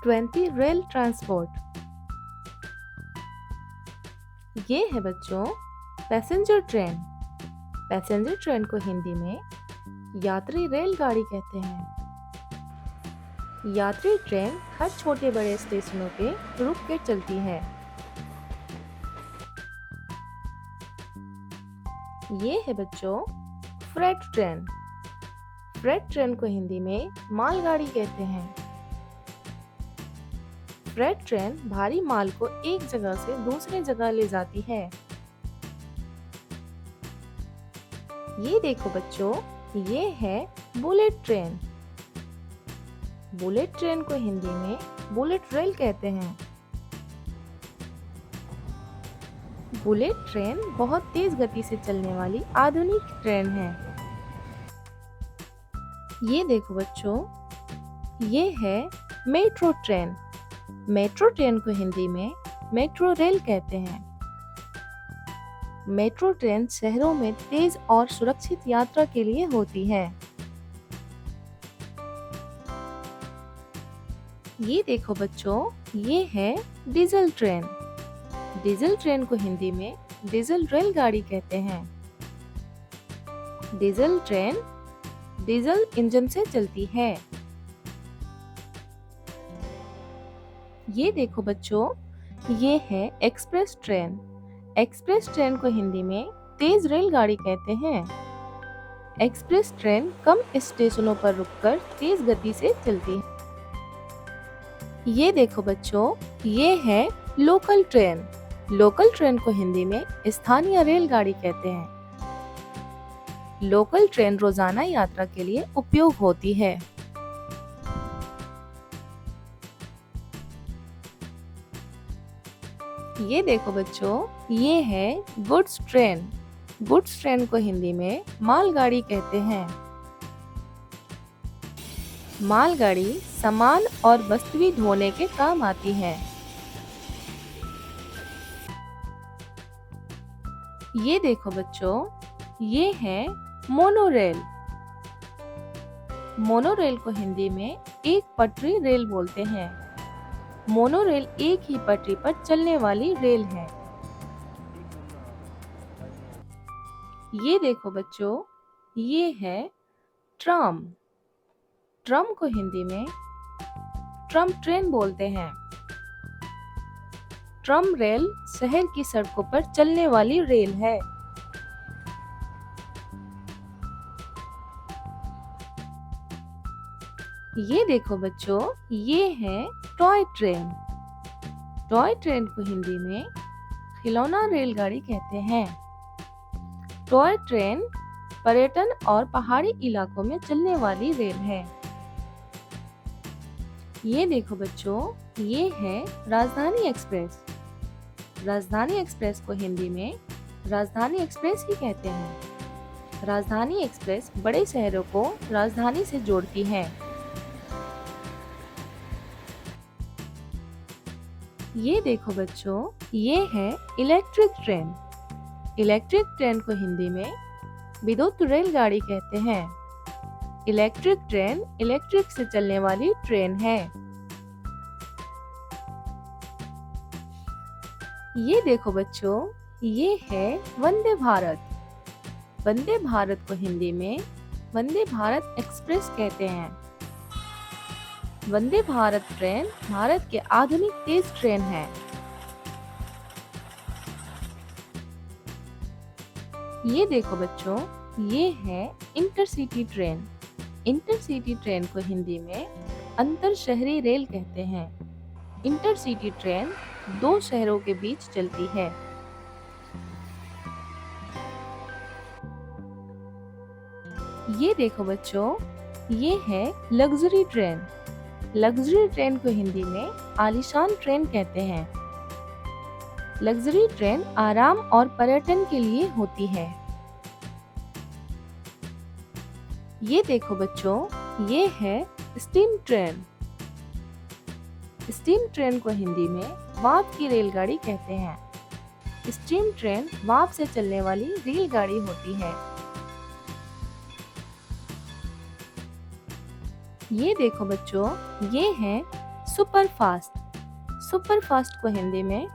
20 rail transport. ये है बच्चों पैसेंजर ट्रेन। पैसेंजर ट्रेन को हिंदी में यात्री रेलगाड़ी कहते हैं। यात्री ट्रेन हर छोटे बड़े स्टेशनों पे रुक के चलती है। ये है बच्चों फ्रेट ट्रेन। फ्रेट ट्रेन को हिंदी में मालगाड़ी कहते हैं। फ्रेट ट्रेन भारी माल को एक जगह से दूसरी जगह ले जाती है। ये देखो बच्चों, ये है बुलेट ट्रेन। बुलेट ट्रेन को हिंदी में बुलेट रेल कहते हैं। बुलेट ट्रेन बहुत तेज गति से चलने वाली आधुनिक ट्रेन है। ये देखो बच्चों, ये है मेट्रो ट्रेन। मेट्रो ट्रेन को हिंदी में मेट्रो रेल कहते हैं। मेट्रो ट्रेन शहरों में तेज और सुरक्षित यात्रा के लिए होती है। ये देखो बच्चों, ये है डीजल ट्रेन। डीजल ट्रेन को हिंदी में डीजल रेलगाड़ी कहते हैं। डीजल ट्रेन डीजल इंजन से चलती है। ये देखो बच्चों, ये है एक्सप्रेस ट्रेन। एक्सप्रेस ट्रेन को हिंदी में तेज रेलगाड़ी कहते हैं। एक्सप्रेस ट्रेन कम स्टेशनों पर रुककर तेज गति से चलती है। ये देखो बच्चों, ये है लोकल ट्रेन। लोकल ट्रेन को हिंदी में स्थानीय रेलगाड़ी कहते हैं। लोकल ट्रेन रोजाना यात्रा के लिए उपयोग होती है। ये देखो बच्चों, ये है गुड्स ट्रेन। गुड्स ट्रेन को हिंदी में मालगाड़ी कहते हैं। मालगाड़ी सामान और वस्तुएं ढोने के काम आती है। ये देखो बच्चों, ये है मोनोरेल। मोनोरेल को हिंदी में एक पटरी रेल बोलते हैं। मोनोरेल एक ही पटरी पर चलने वाली रेल है। ये देखो बच्चों, ये है ट्राम। ट्राम को हिंदी में ट्राम ट्रेन बोलते हैं। ट्राम रेल शहर की सड़कों पर चलने वाली रेल है। ये देखो बच्चों, ये है टॉय ट्रेन। टॉय ट्रेन को हिंदी में खिलौना रेलगाड़ी कहते हैं। टॉय ट्रेन पर्यटन और पहाड़ी इलाकों में चलने वाली रेल है। ये देखो बच्चों, ये है राजधानी एक्सप्रेस। राजधानी एक्सप्रेस को हिंदी में राजधानी एक्सप्रेस ही कहते हैं। राजधानी एक्सप्रेस बड़े शहरों को राजधानी से जोड़ती है। ये देखो बच्चों, ये है इलेक्ट्रिक ट्रेन। इलेक्ट्रिक ट्रेन को हिंदी में विद्युत रेलगाड़ी कहते हैं। इलेक्ट्रिक ट्रेन इलेक्ट्रिक से चलने वाली ट्रेन है। ये देखो बच्चों, ये है वंदे भारत। वंदे भारत को हिंदी में वंदे भारत एक्सप्रेस कहते हैं। वंदे भारत ट्रेन भारत के आधुनिक तेज ट्रेन है। ये देखो बच्चों, ये है इंटरसिटी ट्रेन। इंटरसिटी ट्रेन को हिंदी में अंतर शहरी रेल कहते हैं। इंटरसिटी ट्रेन दो शहरों के बीच चलती है। ये देखो बच्चों, ये है लग्जरी ट्रेन। लग्जरी ट्रेन को हिंदी में आलीशान ट्रेन कहते हैं। लग्जरी ट्रेन आराम और पर्यटन के लिए होती है। ये देखो बच्चों, ये है स्टीम ट्रेन। स्टीम ट्रेन को हिंदी में वाप की रेलगाड़ी कहते हैं। स्टीम ट्रेन वाप से चलने वाली रेलगाड़ी होती है। ये देखो बच्चों, ये है सुपर फास्ट। सुपर फास्ट को हिंदी में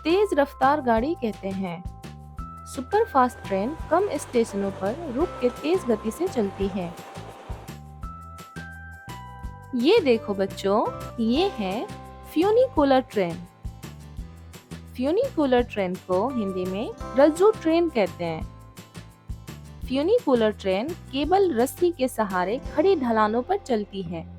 तेज रफ्तार गाड़ी कहते हैं। सुपर फास्ट ट्रेन कम स्टेशनों पर रुक के तेज गति से चलती है। ये देखो बच्चों, ये है फ्यूनिकुलर ट्रेन। फ्यूनिकुलर ट्रेन को हिंदी में रज्जू ट्रेन कहते हैं। फ्यूनिकुलर ट्रेन केबल रस्सी के सहारे खड़ी ढलानों पर चलती है।